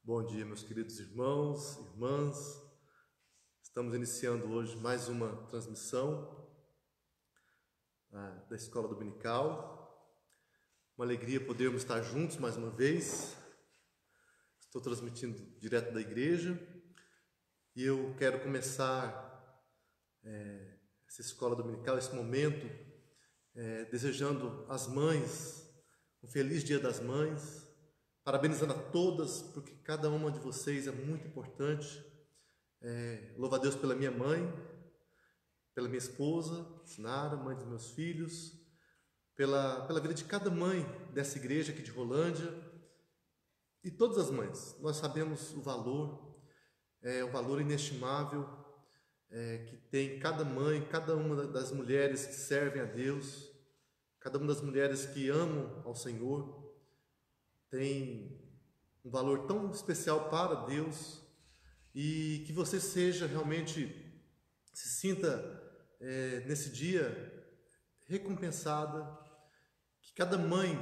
Bom dia, meus queridos irmãos, irmãs. Estamos iniciando hoje mais uma transmissão da Escola Dominical. Uma alegria podermos estar juntos mais uma vez. Estou transmitindo direto da igreja e eu quero começar essa Escola Dominical, esse momento, desejando às mães um feliz Dia das Mães, parabenizando a todas, porque cada uma de vocês é muito importante. Louvo a Deus pela minha mãe, pela minha esposa, Sinara, mãe dos meus filhos, pela vida de cada mãe dessa igreja aqui de Rolândia, e todas as mães. Nós sabemos o valor inestimável que tem cada mãe, cada uma das mulheres que servem a Deus, cada uma das mulheres que amam ao Senhor, tem um valor tão especial para Deus, e que você seja realmente, se sinta nesse dia recompensada, que cada mãe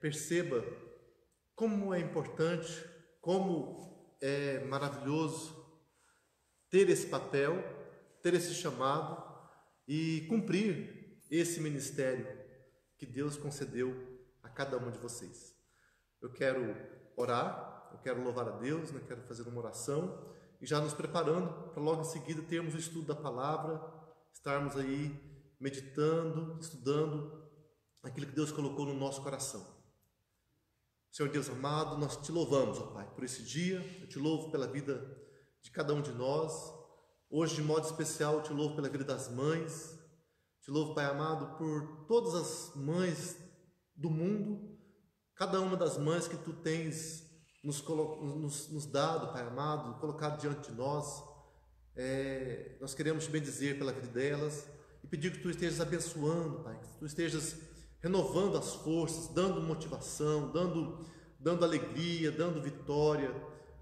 perceba como é importante, como é maravilhoso ter esse papel, ter esse chamado e cumprir esse ministério que Deus concedeu a cada um de vocês. Eu quero orar, eu quero louvar a Deus, né? Quero fazer uma oração e já nos preparando para logo em seguida termos o estudo da palavra, estarmos aí meditando, estudando aquilo que Deus colocou no nosso coração. Senhor Deus amado, nós te louvamos, ó Pai, por esse dia. Eu te louvo pela vida de cada um de nós. Hoje, de modo especial, eu te louvo pela vida das mães. Te louvo, Pai amado, por todas as mães do mundo, cada uma das mães que tu tens nos dado, Pai amado, colocado diante de nós. Nós queremos te bendizer pela vida delas e pedir que tu estejas abençoando, Pai, que tu estejas renovando as forças, dando motivação, dando alegria, dando vitória,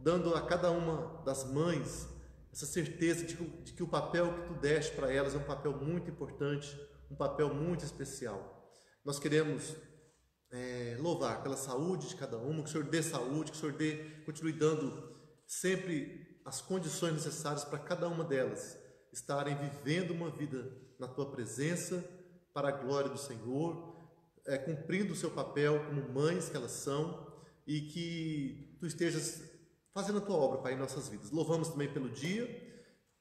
dando a cada uma das mães essa certeza de que o papel que tu deste para elas é um papel muito importante, um papel muito especial. Nós queremos louvar pela saúde de cada uma, que o Senhor dê saúde, que o Senhor continue dando sempre as condições necessárias para cada uma delas estarem vivendo uma vida na tua presença, para a glória do Senhor, cumprindo o seu papel como mães que elas são, e que tu estejas fazendo a tua obra, Pai, em nossas vidas. Louvamos também pelo dia,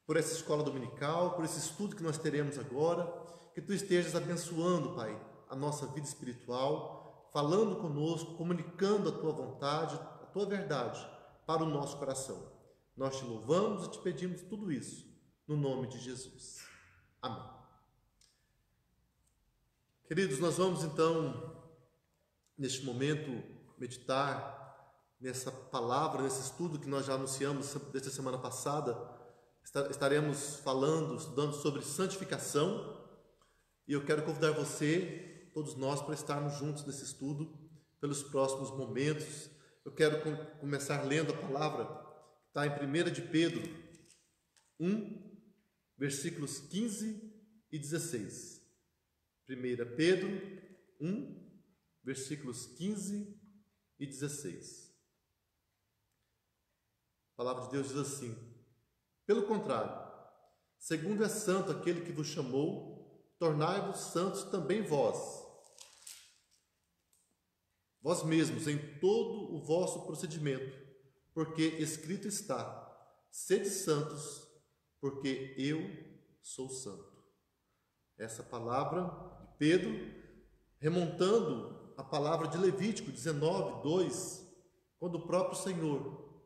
por essa escola dominical, por esse estudo que nós teremos agora, que tu estejas abençoando, Pai, a nossa vida espiritual, falando conosco, comunicando a tua vontade, a tua verdade para o nosso coração. Nós te louvamos e te pedimos tudo isso no nome de Jesus. Amém. Queridos, nós vamos então, neste momento, meditar nessa palavra, nesse estudo que nós já anunciamos desde a semana passada. Estaremos estudando sobre santificação, e eu quero convidar você, todos nós, para estarmos juntos nesse estudo pelos próximos momentos. Eu quero começar lendo a palavra que está em 1 de Pedro 1, versículos 15 e 16. 1 Pedro 1, versículos 15 e 16. A palavra de Deus diz assim: pelo contrário, segundo é santo aquele que vos chamou, tornai-vos santos também vós mesmos em todo o vosso procedimento, porque escrito está: sede santos, porque eu sou santo. Essa palavra de Pedro, remontando a palavra de Levítico 19, 2, quando o próprio Senhor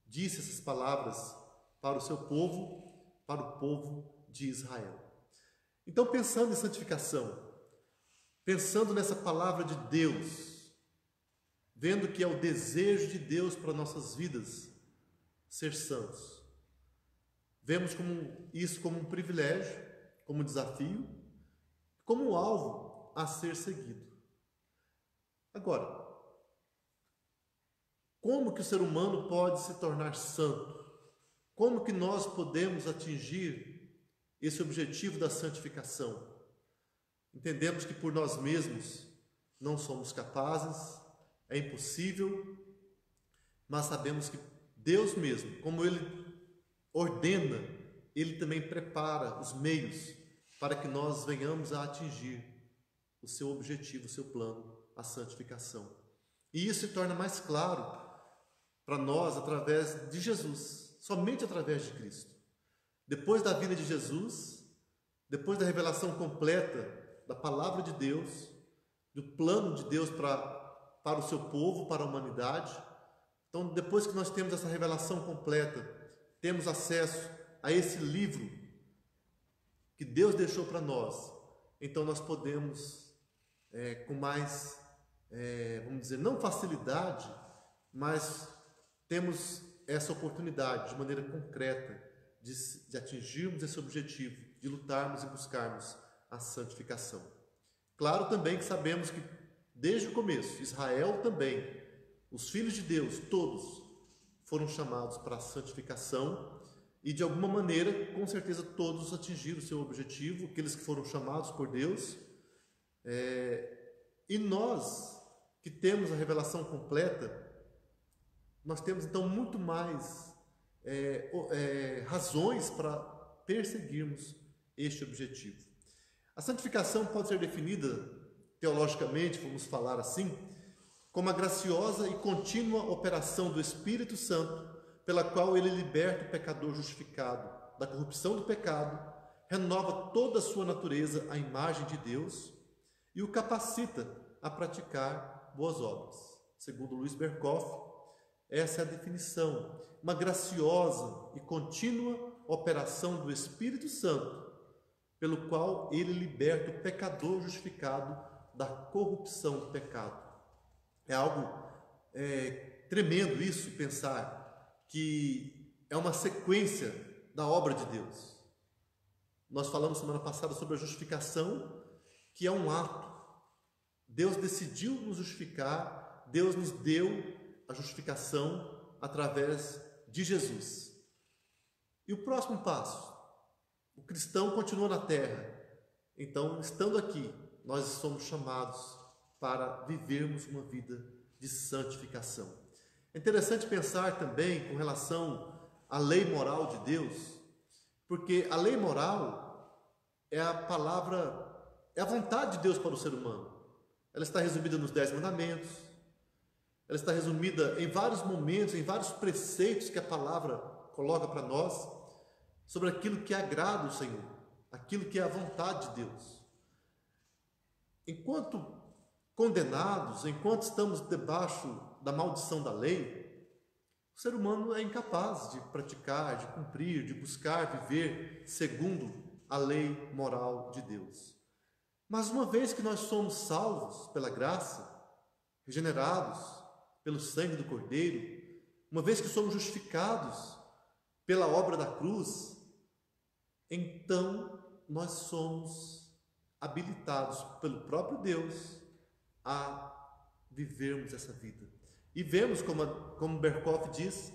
disse essas palavras para o seu povo, para o povo de Israel. Então, pensando em santificação, pensando nessa palavra de Deus, vendo que é o desejo de Deus para nossas vidas ser santos, vemos isso como um privilégio, como um desafio, como um alvo a ser seguido. Agora, como que o ser humano pode se tornar santo? Como que nós podemos atingir esse objetivo da santificação? Entendemos que por nós mesmos não somos capazes, é impossível, mas sabemos que Deus mesmo, como Ele ordena, Ele também prepara os meios para que nós venhamos a atingir o seu objetivo, o seu plano, a santificação. E isso se torna mais claro para nós através de Jesus, somente através de Cristo. Depois da vinda de Jesus, depois da revelação completa da palavra de Deus, do plano de Deus para o seu povo, para a humanidade, então depois que nós temos essa revelação completa, temos acesso a esse livro que Deus deixou para nós, então nós podemos com mais, vamos dizer, não facilidade, mas temos essa oportunidade de maneira concreta de atingirmos esse objetivo, de lutarmos e buscarmos a santificação. Claro também que sabemos que desde o começo, Israel também, os filhos de Deus, todos foram chamados para a santificação e de alguma maneira, com certeza, todos atingiram o seu objetivo, aqueles que foram chamados por Deus. E nós, que temos a revelação completa, nós temos então muito mais razões para perseguirmos este objetivo. A santificação pode ser definida teologicamente, vamos falar assim, como a graciosa e contínua operação do Espírito Santo, pela qual ele liberta o pecador justificado da corrupção do pecado, renova toda a sua natureza à imagem de Deus e o capacita a praticar boas obras. Segundo Luiz Berkoff, essa é a definição, uma graciosa e contínua operação do Espírito Santo, pelo qual ele liberta o pecador justificado da corrupção do pecado. É algo tremendo isso, pensar que é uma sequência da obra de Deus. Nós falamos semana passada sobre a justificação, que é um ato. Deus decidiu nos justificar, Deus nos deu a justificação através de Jesus. E o próximo passo? O cristão continua na terra. Então, estando aqui, nós somos chamados para vivermos uma vida de santificação. É interessante pensar também com relação à lei moral de Deus, porque a lei moral é a palavra, é a vontade de Deus para o ser humano. Ela está resumida nos 10 mandamentos, ela está resumida em vários momentos, em vários preceitos que a palavra coloca para nós, sobre aquilo que agrada o Senhor, aquilo que é a vontade de Deus. Enquanto condenados, enquanto estamos debaixo da maldição da lei, o ser humano é incapaz de praticar, de cumprir, de buscar viver segundo a lei moral de Deus. Mas uma vez que nós somos salvos pela graça, regenerados pelo sangue do Cordeiro, uma vez que somos justificados pela obra da cruz, então nós somos habilitados pelo próprio Deus a vivermos essa vida. E vemos, como Berkoff diz,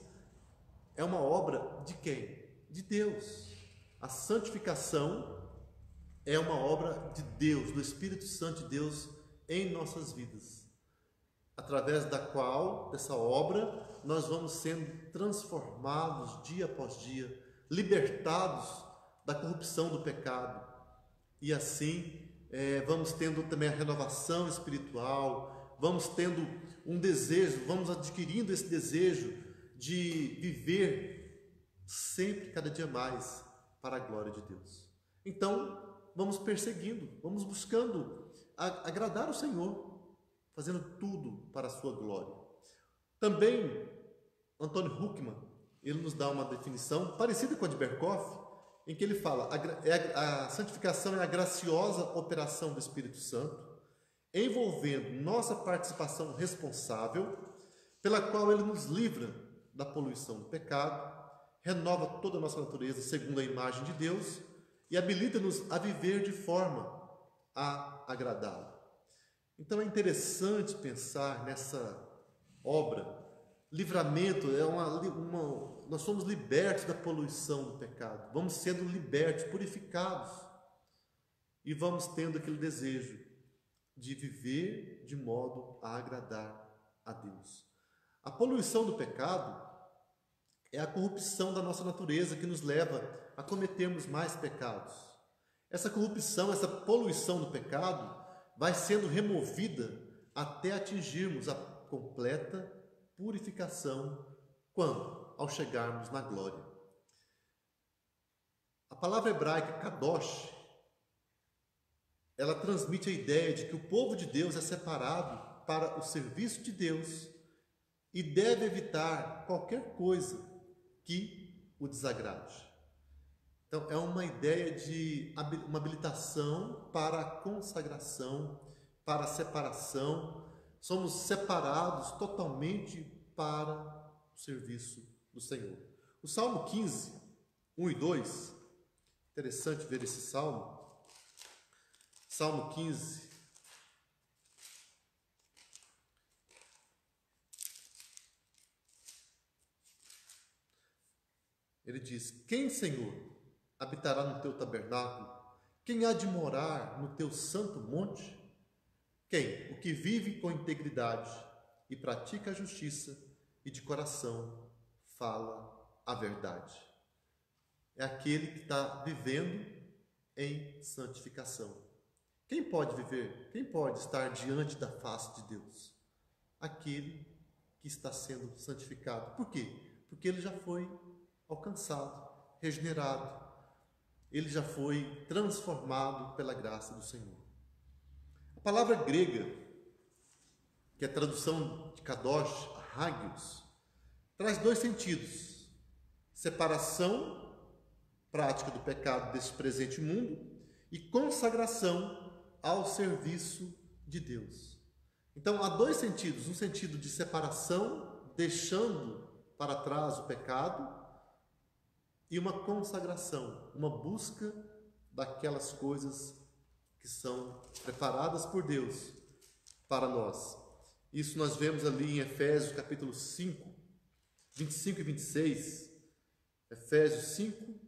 é uma obra de quem? De Deus. A santificação é uma obra de Deus, do Espírito Santo de Deus em nossas vidas, através da qual, dessa obra, nós vamos sendo transformados dia após dia, libertados da corrupção do pecado, e assim vamos tendo também a renovação espiritual, vamos tendo um desejo, vamos adquirindo esse desejo de viver sempre, cada dia mais, para a glória de Deus. Então, vamos perseguindo, vamos buscando agradar o Senhor, fazendo tudo para a sua glória. Também, Antônio Huckman, ele nos dá uma definição parecida com a de Berkoff, em que ele fala, a santificação é a graciosa operação do Espírito Santo, envolvendo nossa participação responsável, pela qual ele nos livra da poluição do pecado, renova toda a nossa natureza segundo a imagem de Deus e habilita-nos a viver de forma a agradá-lo. Então é interessante pensar nessa obra. Livramento nós somos libertos da poluição do pecado, vamos sendo libertos, purificados, e vamos tendo aquele desejo de viver de modo a agradar a Deus. A poluição do pecado é a corrupção da nossa natureza que nos leva a cometermos mais pecados. Essa corrupção, essa poluição do pecado vai sendo removida até atingirmos a completa purificação quando? Ao chegarmos na glória. A palavra hebraica kadosh, ela transmite a ideia de que o povo de Deus é separado para o serviço de Deus e deve evitar qualquer coisa que o desagrade. Então, é uma ideia de uma habilitação para a consagração, para a separação. Somos separados totalmente para o serviço do Senhor. O Salmo 15, 1 e 2, interessante ver esse salmo. Salmo 15, ele diz: quem, Senhor, habitará no teu tabernáculo? Quem há de morar no teu santo monte? Quem? O que vive com integridade e pratica a justiça e de coração fala a verdade. É aquele que está vivendo em santificação. Quem pode viver? Quem pode estar diante da face de Deus? Aquele que está sendo santificado. Por quê? Porque ele já foi alcançado, regenerado. Ele já foi transformado pela graça do Senhor. A palavra grega, que é a tradução de kadosh, hagios, traz dois sentidos: separação prática do pecado deste presente mundo e consagração ao serviço de Deus. Então, há dois sentidos: um sentido de separação, deixando para trás o pecado, e uma consagração, uma busca daquelas coisas que são preparadas por Deus para nós. Isso nós vemos ali em Efésios capítulo 5, 25 e 26. Efésios 5,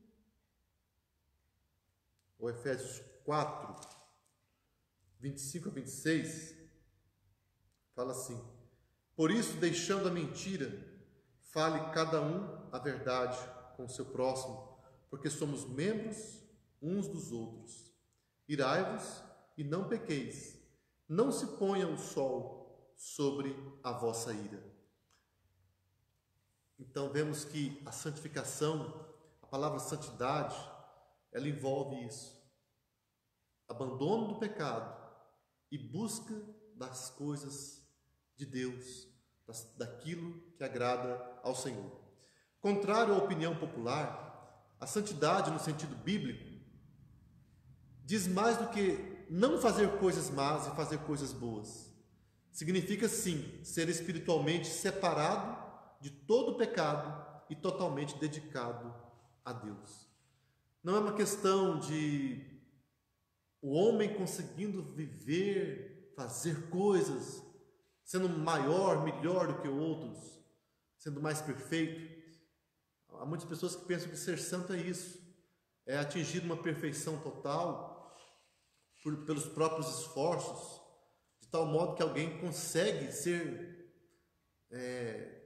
ou Efésios 4, 25 a 26, fala assim: por isso, deixando a mentira, fale cada um a verdade com o seu próximo, porque somos membros uns dos outros. Irai-vos e não pequeis, não se ponha o sol sobre a vossa ira. Então vemos que a santificação, a palavra santidade, ela envolve isso: abandono do pecado e busca das coisas de Deus, daquilo que agrada ao Senhor. Contrário à opinião popular, a santidade no sentido bíblico diz mais do que não fazer coisas más e fazer coisas boas. Significa sim ser espiritualmente separado de todo o pecado e totalmente dedicado a Deus. Não é uma questão de o homem conseguindo viver, fazer coisas, sendo maior, melhor do que outros, sendo mais perfeito. Há muitas pessoas que pensam que ser santo é isso, é atingir uma perfeição total pelos próprios esforços, de tal modo que alguém consegue ser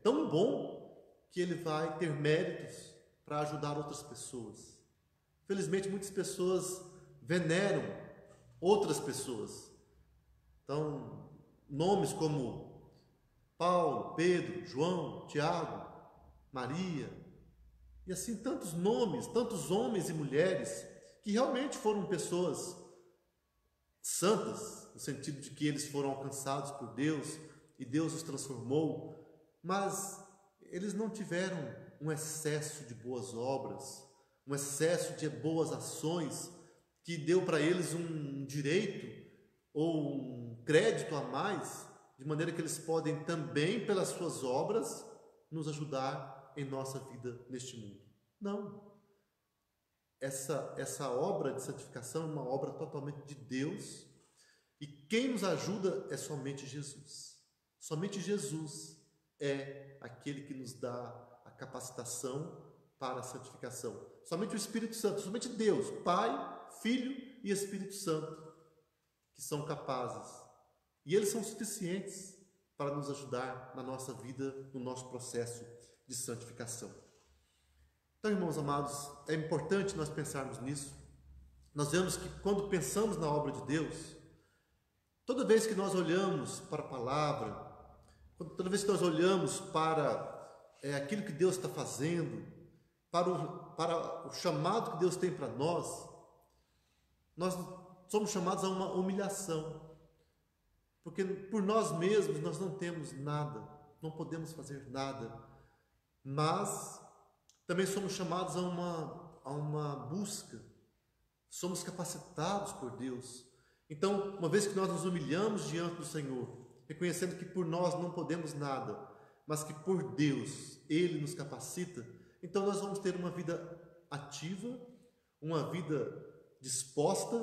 tão bom que ele vai ter méritos para ajudar outras pessoas. Felizmente, muitas pessoas veneram outras pessoas. Então, nomes como Paulo, Pedro, João, Tiago, Maria, e assim tantos nomes, tantos homens e mulheres que realmente foram pessoas santas, no sentido de que eles foram alcançados por Deus e Deus os transformou, mas eles não tiveram um excesso de boas obras, um excesso de boas ações que deu para eles um direito ou um crédito a mais, de maneira que eles podem também, pelas suas obras, nos ajudar em nossa vida neste mundo. Não. Essa obra de santificação é uma obra totalmente de Deus, e quem nos ajuda é somente Jesus. Somente Jesus é aquele que nos dá a capacitação para a santificação. Somente o Espírito Santo, somente Deus, Pai, Filho e Espírito Santo, que são capazes. E eles são suficientes para nos ajudar na nossa vida, no nosso processo de santificação. Então, irmãos amados, é importante nós pensarmos nisso. Nós vemos que quando pensamos na obra de Deus, toda vez que nós olhamos para a palavra, toda vez que nós olhamos para aquilo que Deus está fazendo, para o chamado que Deus tem para nós somos chamados a uma humilhação, porque por nós mesmos nós não temos nada, não podemos fazer nada, mas também somos chamados a uma busca, somos capacitados por Deus. Então, uma vez que nós nos humilhamos diante do Senhor, reconhecendo que por nós não podemos nada, mas que por Deus Ele nos capacita, então nós vamos ter uma vida ativa, uma vida disposta,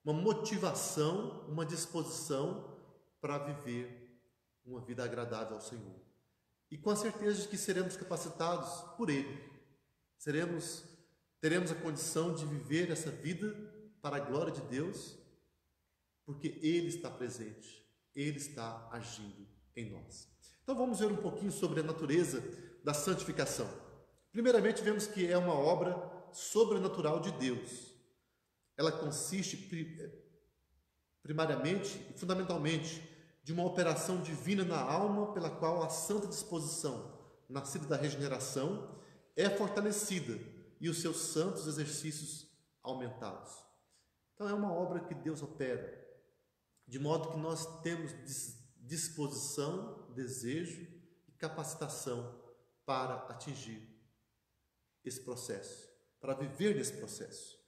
uma motivação, uma disposição para viver uma vida agradável ao Senhor. E com a certeza de que seremos capacitados por Ele. Teremos a condição de viver essa vida para a glória de Deus, porque Ele está presente, Ele está agindo em nós. Então vamos ver um pouquinho sobre a natureza da santificação. Primeiramente, vemos que é uma obra sobrenatural de Deus. Ela consiste primariamente e fundamentalmente de uma operação divina na alma pela qual a santa disposição, nascida da regeneração, é fortalecida e os seus santos exercícios aumentados. Então é uma obra que Deus opera, de modo que nós temos disposição, desejo e capacitação para atingir esse processo, para viver nesse processo.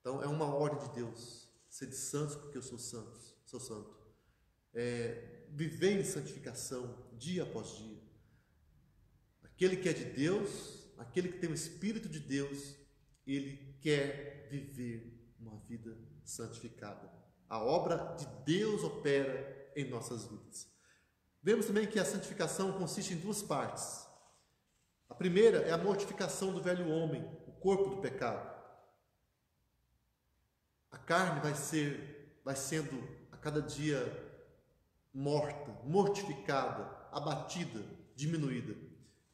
Então é uma ordem de Deus, sede santos porque eu sou santo. Viver em santificação dia após dia. Aquele que é de Deus, aquele que tem o Espírito de Deus, ele quer viver uma vida santificada. A obra de Deus opera em nossas vidas. Vemos também que a santificação consiste em duas partes. A primeira é a mortificação do velho homem, o corpo do pecado. A carne vai sendo a cada dia morta, mortificada, abatida, diminuída.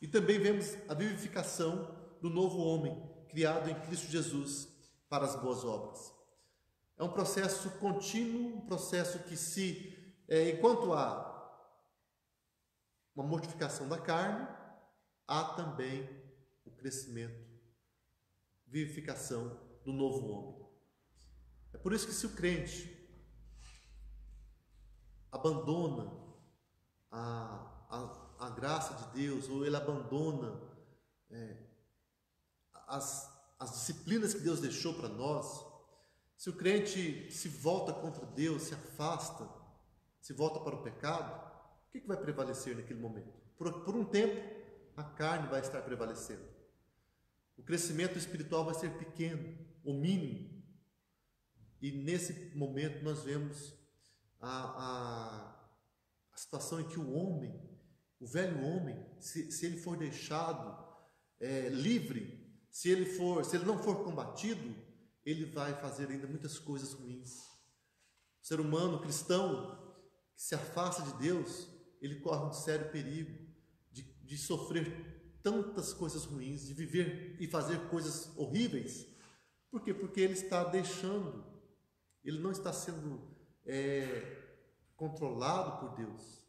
E também vemos a vivificação do novo homem, criado em Cristo Jesus para as boas obras. É um processo contínuo, um processo que enquanto há uma mortificação da carne, há também o crescimento, vivificação do novo homem. É por isso que se o crente abandona a graça de Deus, ou ele abandona as disciplinas que Deus deixou para nós, se o crente se volta contra Deus, se afasta, se volta para o pecado, o que vai prevalecer naquele momento? Por um tempo, a carne vai estar prevalecendo. O crescimento espiritual vai ser pequeno, o mínimo. E nesse momento nós vemos a situação em que o homem, o velho homem, se ele for deixado livre, se ele não for combatido, ele vai fazer ainda muitas coisas ruins. O ser humano cristão que se afasta de Deus, ele corre um sério perigo de sofrer tantas coisas ruins, de viver e fazer coisas horríveis. Por quê? Porque ele está deixando, ele não está sendo controlado por Deus,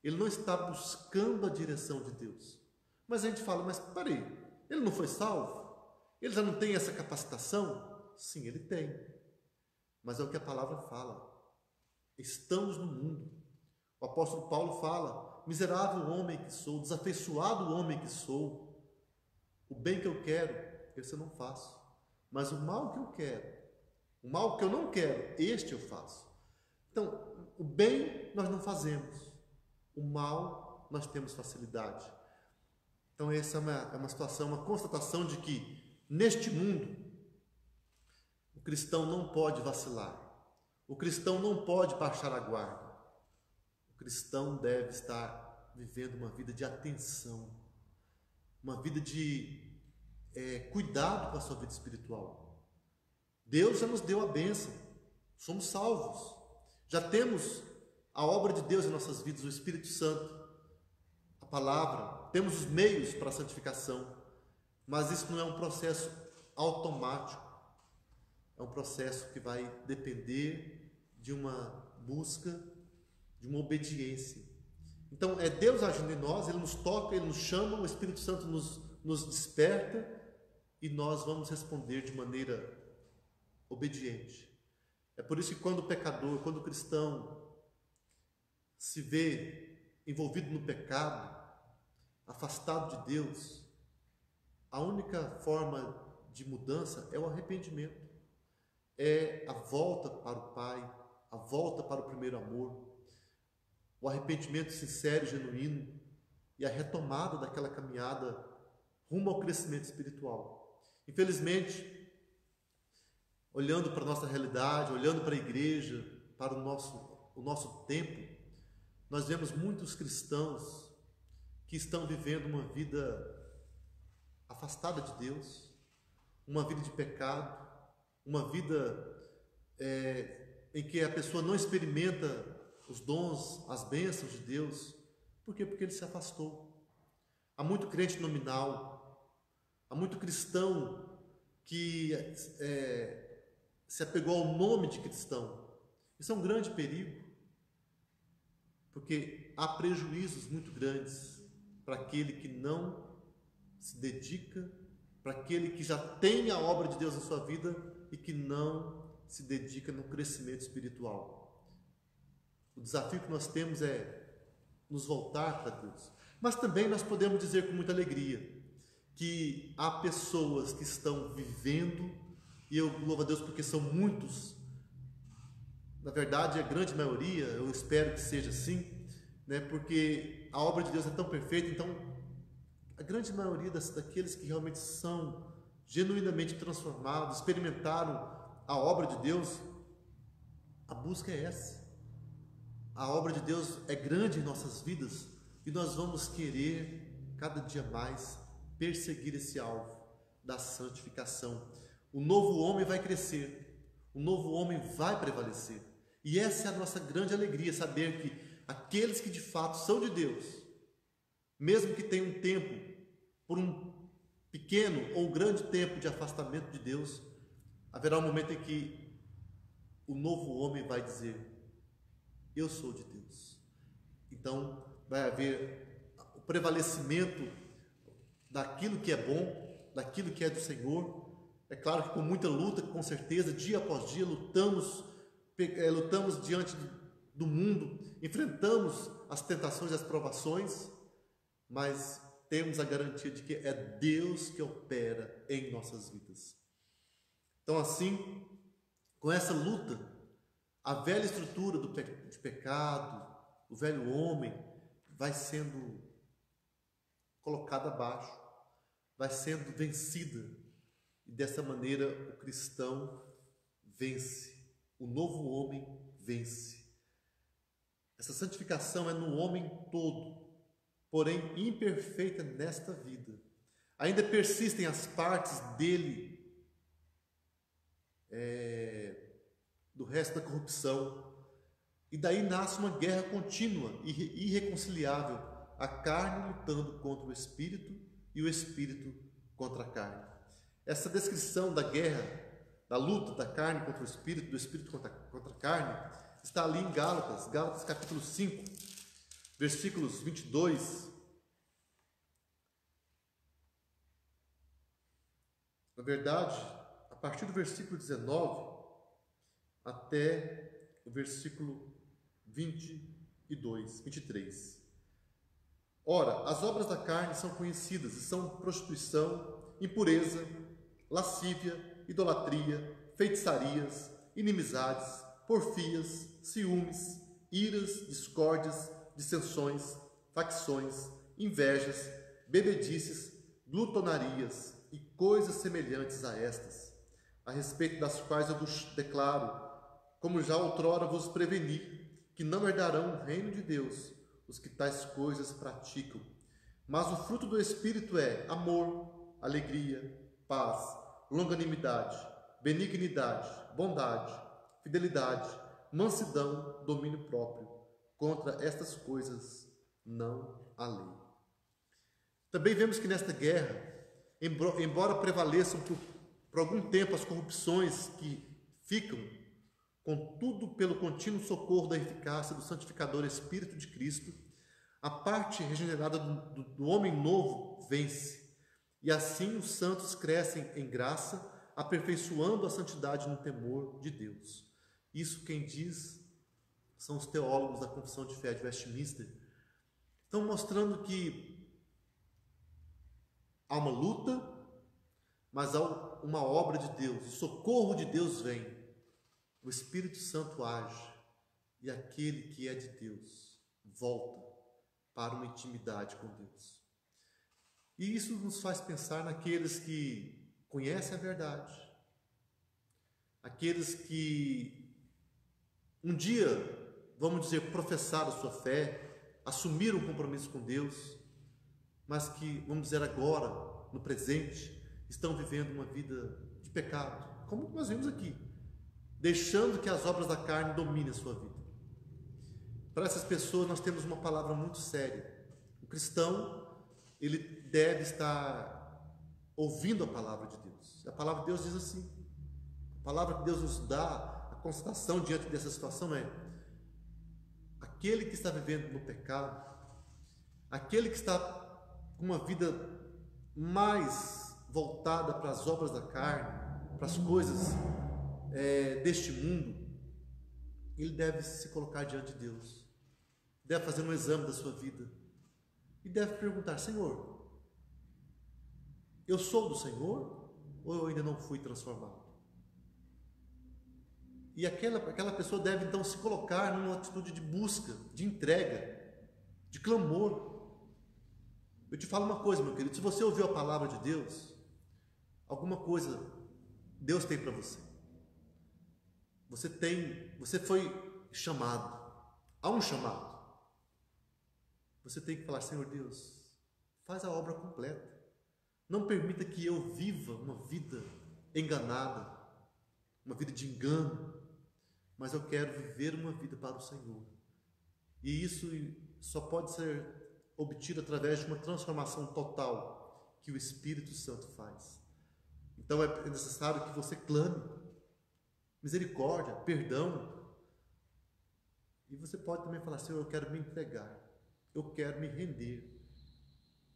ele não está buscando a direção de Deus. Mas a gente fala, mas peraí, ele não foi salvo? Ele já não tem essa capacitação? Sim, ele tem. Mas é o que a palavra fala. Estamos no mundo. O apóstolo Paulo fala, miserável homem que sou, desafeiçoado homem que sou. O bem que eu quero, esse eu não faço. Mas o mal que eu quero, o mal que eu não quero, este eu faço. Então, o bem nós não fazemos. O mal nós temos facilidade. Então essa é uma situação, uma constatação de que neste mundo o cristão não pode vacilar. O cristão não pode baixar a guarda. O cristão deve estar vivendo uma vida de atenção, uma vida de cuidado com a sua vida espiritual. Deus já nos deu a bênção, somos salvos, já temos a obra de Deus em nossas vidas, o Espírito Santo, a palavra, temos os meios para a santificação, mas isso não é um processo automático, é um processo que vai depender de uma busca, de uma obediência. Então é Deus agindo em nós, Ele nos toca, Ele nos chama, o Espírito Santo nos desperta e nós vamos responder de maneira obediente. É por isso que quando o pecador, quando o cristão se vê envolvido no pecado, afastado de Deus, a única forma de mudança é o arrependimento, é a volta para o Pai, a volta para o primeiro amor, o arrependimento sincero e genuíno e a retomada daquela caminhada rumo ao crescimento espiritual. Infelizmente, olhando para a nossa realidade, olhando para a igreja, para o nosso tempo, nós vemos muitos cristãos que estão vivendo uma vida afastada de Deus, uma vida de pecado, uma vida em que a pessoa não experimenta os dons, as bênçãos de Deus. Por quê? Porque ele se afastou. Há muito crente nominal, há muito cristão que se apegou ao nome de cristão. Isso é um grande perigo, porque há prejuízos muito grandes para aquele que não se dedica, para aquele que já tem a obra de Deus na sua vida e que não se dedica no crescimento espiritual. O desafio que nós temos é nos voltar para Deus. Mas também nós podemos dizer com muita alegria que há pessoas que estão vivendo, e eu louvo a Deus porque são muitos, na verdade a grande maioria, eu espero que seja assim, né? Porque a obra de Deus é tão perfeita, então a grande maioria daqueles que realmente são genuinamente transformados, experimentaram a obra de Deus, a busca é essa. A obra de Deus é grande em nossas vidas e nós vamos querer cada dia mais perseguir esse alvo da santificação. O novo homem vai crescer, o novo homem vai prevalecer. E essa é a nossa grande alegria, saber que aqueles que de fato são de Deus, mesmo que tenham um tempo, por um pequeno ou grande tempo de afastamento de Deus, haverá um momento em que o novo homem vai dizer: eu sou de Deus. Então vai haver o prevalecimento daquilo que é bom, daquilo que é do Senhor. É claro que com muita luta, com certeza, dia após dia, lutamos diante do mundo, enfrentamos as tentações e as provações, mas temos a garantia de que é Deus que opera em nossas vidas. Então, assim, com essa luta, a velha estrutura de pecado, o velho homem, vai sendo colocada abaixo, vai sendo vencida. E dessa maneira o cristão vence, o novo homem vence. Essa santificação é no homem todo, porém imperfeita nesta vida. Ainda persistem as partes dele, do resto da corrupção. E daí nasce uma guerra contínua e irreconciliável, a carne lutando contra o espírito e o espírito contra a carne. Essa descrição da guerra, da luta da carne contra o espírito, do espírito contra a carne, está ali em Gálatas capítulo 5, versículos 22. Na verdade, a partir do versículo 19 até o versículo 23. Ora, as obras da carne são conhecidas e são prostituição, impureza, lascívia, idolatria, feitiçarias, inimizades, porfias, ciúmes, iras, discórdias, dissensões, facções, invejas, bebedices, glutonarias e coisas semelhantes a estas, a respeito das quais eu vos declaro, como já outrora vos preveni, que não herdarão o reino de Deus os que tais coisas praticam. Mas o fruto do Espírito é amor, alegria, paz, longanimidade, benignidade, bondade, fidelidade, mansidão, domínio próprio. contra estas coisas não há lei. Também vemos que nesta guerra, embora prevaleçam por algum tempo as corrupções que ficam, contudo, pelo contínuo socorro da eficácia do santificador Espírito de Cristo, a parte regenerada do homem novo vence, e assim os santos crescem em graça, aperfeiçoando a santidade no temor de Deus. Isso quem diz são os teólogos da Confissão de Fé de Westminster. Estão mostrando que há uma luta, mas há uma obra de Deus, o socorro de Deus vem, o Espírito Santo age, e aquele que é de Deus volta para uma intimidade com Deus. E isso nos faz pensar naqueles que conhecem a verdade, aqueles que um dia, vamos dizer, professaram a sua fé, assumiram um compromisso com Deus, mas que, vamos dizer agora, no presente, estão vivendo uma vida de pecado, como nós vimos aqui, deixando que as obras da carne dominem a sua vida. Para essas pessoas nós temos uma palavra muito séria. O cristão, ele deve estar ouvindo a palavra de Deus. A palavra de Deus diz assim, a palavra que Deus nos dá, a constatação diante dessa situação é: aquele que está vivendo no pecado, aquele que está com uma vida mais voltada para as obras da carne, para as coisas deste mundo, ele deve se colocar diante de Deus, deve fazer um exame da sua vida e deve perguntar: Senhor, eu sou do Senhor ou eu ainda não fui transformado? E aquela pessoa deve então se colocar numa atitude de busca, de entrega, de clamor. Eu te falo uma coisa, meu querido, se você ouviu a palavra de Deus, alguma coisa Deus tem para você. Você foi chamado, há um chamado. Você tem que falar: Senhor Deus, faz a obra completa. Não permita que eu viva uma vida enganada, uma vida de engano, mas eu quero viver uma vida para o Senhor. E isso só pode ser obtido através de uma transformação total que o Espírito Santo faz. Então é necessário que você clame misericórdia, perdão. E você pode também falar: Senhor, eu quero me entregar, eu quero me render,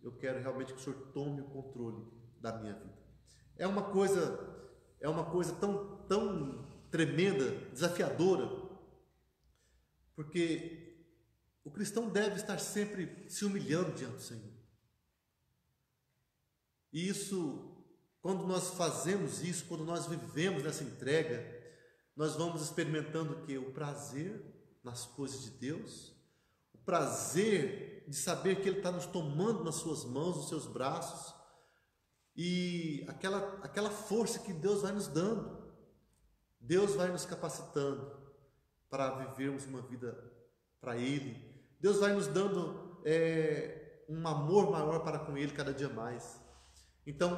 eu quero realmente que o Senhor tome o controle da minha vida. É uma coisa tão tremenda, desafiadora, porque o cristão deve estar sempre se humilhando diante do Senhor. E isso, quando nós fazemos isso, quando nós vivemos nessa entrega, nós vamos experimentando o quê? O prazer nas coisas de Deus, o prazer de saber que Ele está nos tomando nas suas mãos, nos seus braços, e aquela força que Deus vai nos dando. Deus vai nos capacitando para vivermos uma vida para Ele. Deus vai nos dando um amor maior para com Ele cada dia mais. Então,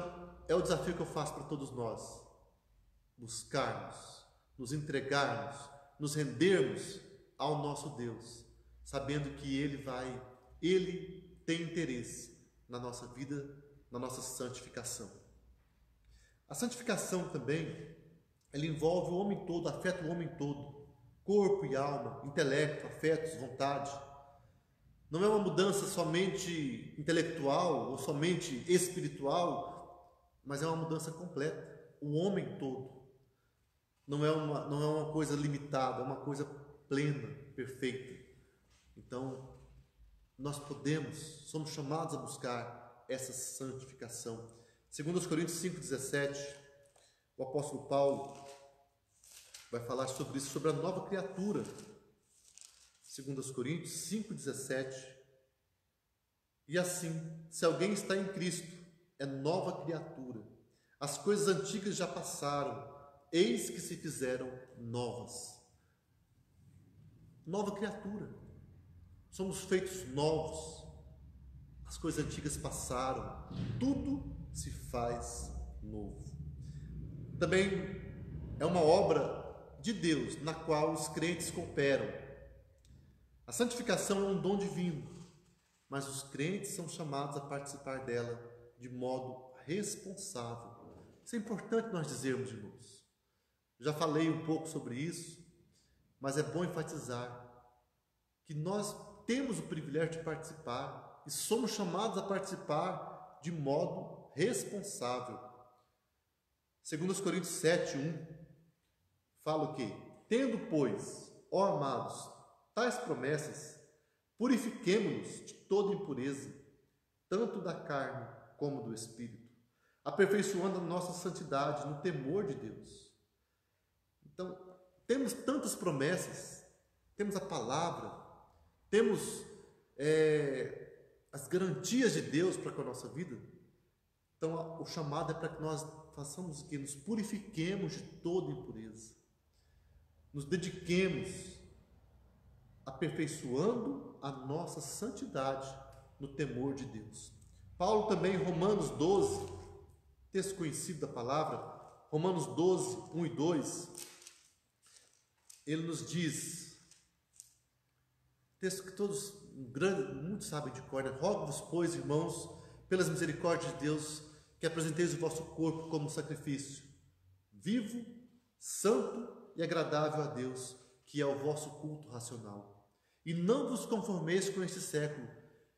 é o desafio que eu faço para todos nós: buscarmos, nos entregarmos, nos rendermos ao nosso Deus, sabendo que Ele tem interesse na nossa vida, na nossa santificação. A santificação também, ela envolve o homem todo, afeta o homem todo, corpo e alma, intelecto, afetos, vontade. Não é uma mudança somente intelectual ou somente espiritual, mas é uma mudança completa, o homem todo. Não é uma coisa limitada, é uma coisa plena, perfeita. Então, nós somos chamados a buscar essa santificação. 2 Coríntios 5,17, o apóstolo Paulo vai falar sobre isso, sobre a nova criatura. 2 Coríntios 5,17. E assim, se alguém está em Cristo, é nova criatura. As coisas antigas já passaram, eis que se fizeram novas. Nova criatura. Somos feitos novos. As coisas antigas passaram, tudo se faz novo. Também é uma obra de Deus, na qual os crentes cooperam. A santificação é um dom divino, mas os crentes são chamados a participar dela de modo responsável. Isso é importante nós dizermos, irmãos. Já falei um pouco sobre isso, mas é bom enfatizar que nós temos o privilégio de participar e somos chamados a participar de modo responsável. 2 Coríntios 7:1 fala o quê? Tendo, pois, ó amados, tais promessas, purifiquemo-nos de toda impureza, tanto da carne como do espírito, aperfeiçoando a nossa santidade no temor de Deus. Então, temos tantas promessas, temos a palavra, temos as garantias de Deus para com a nossa vida. Então, o chamado é para que nós façamos o quê? Nos purifiquemos de toda impureza, nos dediquemos aperfeiçoando a nossa santidade no temor de Deus. Paulo também, em Romanos 12, texto conhecido da palavra, Romanos 12, 1 e 2, ele nos diz, texto que todos, muitos sabem de cor, né? Rogo-vos, pois, irmãos, pelas misericórdias de Deus, que apresenteis o vosso corpo como sacrifício, vivo, santo e agradável a Deus, que é o vosso culto racional. E não vos conformeis com este século,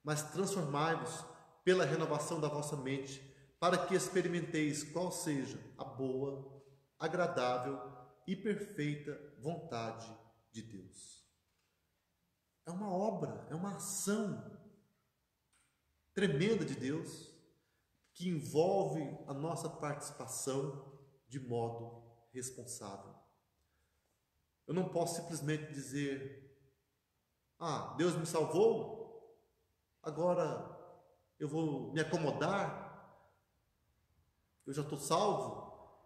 mas transformai-vos pela renovação da vossa mente, para que experimenteis qual seja a boa, agradável e perfeita vontade de Deus. É uma obra, é uma ação tremenda de Deus, que envolve a nossa participação de modo responsável. Eu não posso simplesmente dizer, Deus me salvou, agora eu vou me acomodar, eu já estou salvo.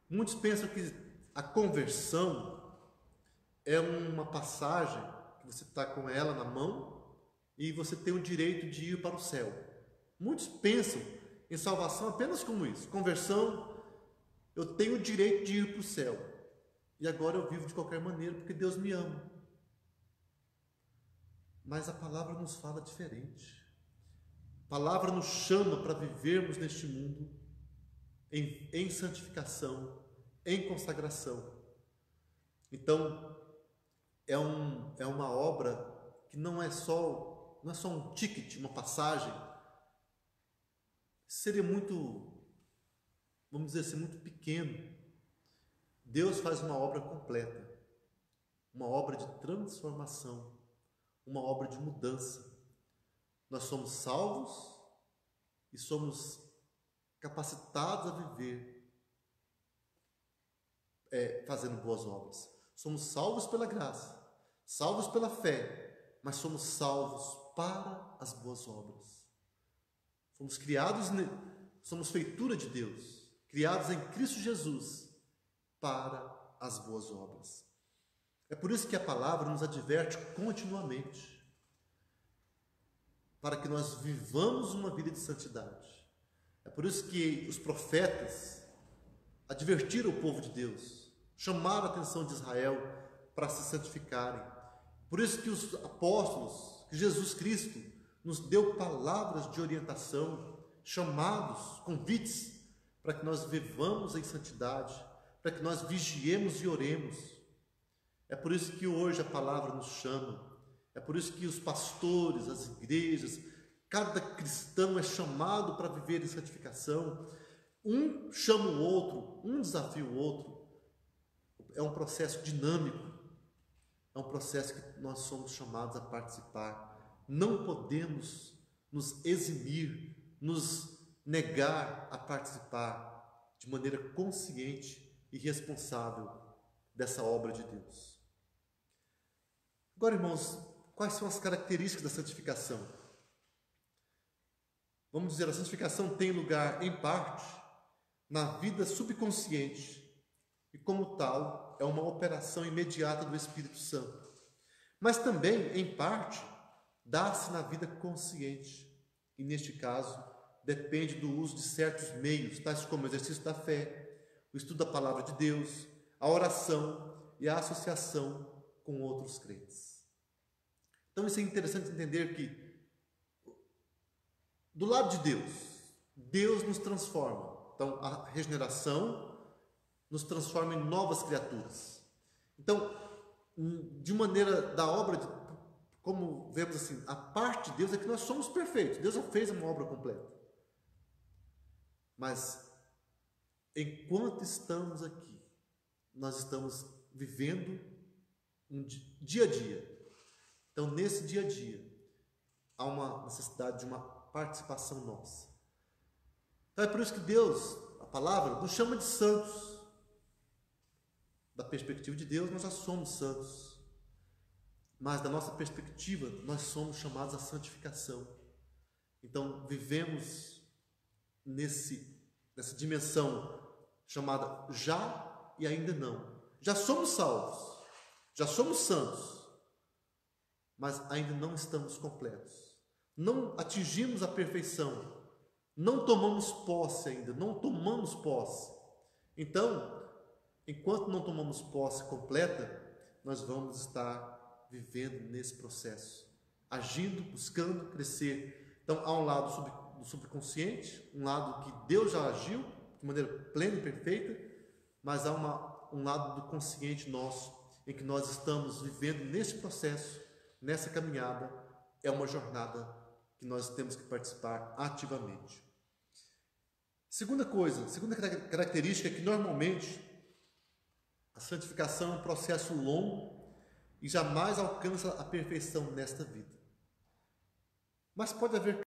Muitos pensam que a conversão é uma passagem que você está com ela na mão e você tem o direito de ir para o céu. Muitos pensam em salvação apenas como isso. Conversão, eu tenho o direito de ir para o céu. E agora eu vivo de qualquer maneira porque Deus me ama. Mas a palavra nos fala diferente. A palavra nos chama para vivermos neste mundo em santificação, em consagração. Então, é uma obra que não é só um ticket, uma passagem. Seria muito, vamos dizer assim, muito pequeno. Deus faz uma obra completa, uma obra de transformação, uma obra de mudança. Nós somos salvos e somos capacitados a viver fazendo boas obras. Somos salvos pela graça, salvos pela fé, mas somos salvos para as boas obras. Fomos criados, somos feitura de Deus, criados em Cristo Jesus para as boas obras. É por isso que a palavra nos adverte continuamente, para que nós vivamos uma vida de santidade. É por isso que os profetas advertiram o povo de Deus, chamaram a atenção de Israel para se santificarem. Por isso que os apóstolos, que Jesus Cristo nos deu palavras de orientação, chamados, convites, para que nós vivamos em santidade, para que nós vigiemos e oremos. É por isso que hoje a palavra nos chama, é por isso que os pastores, as igrejas, cada cristão é chamado para viver em santificação. Um chama o outro, um desafia o outro. É um processo dinâmico, é um processo que nós somos chamados a participar. Não podemos nos eximir, nos negar a participar de maneira consciente e responsável dessa obra de Deus. Agora, irmãos, quais são as características da santificação? Vamos dizer, a santificação tem lugar, em parte, na vida subconsciente e, como tal, é uma operação imediata do Espírito Santo. Mas também, em parte, dá-se na vida consciente e, neste caso, depende do uso de certos meios, tais como o exercício da fé, o estudo da palavra de Deus, a oração e a associação com outros crentes. Então isso é interessante entender que do lado de Deus, Deus nos transforma. Então a regeneração nos transforma em novas criaturas. Então, de maneira da obra, como vemos assim, a parte de Deus é que nós somos perfeitos. Deus já fez uma obra completa. Mas, enquanto estamos aqui, nós estamos vivendo um dia a dia. Então, nesse dia a dia, há uma necessidade de uma participação nossa. Então, é por isso que Deus, a palavra, nos chama de santos. Da perspectiva de Deus, nós já somos santos. Mas, da nossa perspectiva, nós somos chamados à santificação. Então, vivemos nessa dimensão chamada já e ainda não. Já somos salvos, já somos santos, mas ainda não estamos completos. Não atingimos a perfeição, não tomamos posse ainda, não tomamos posse. Então, enquanto não tomamos posse completa, nós vamos estar vivendo nesse processo, agindo, buscando crescer. Então, há um lado do subconsciente, um lado que Deus já agiu de maneira plena e perfeita, mas há um lado do consciente nosso, em que nós estamos vivendo nesse processo, nessa caminhada. É uma jornada que nós temos que participar ativamente. Segunda característica é que normalmente a santificação é um processo longo e jamais alcança a perfeição nesta vida. Mas pode haver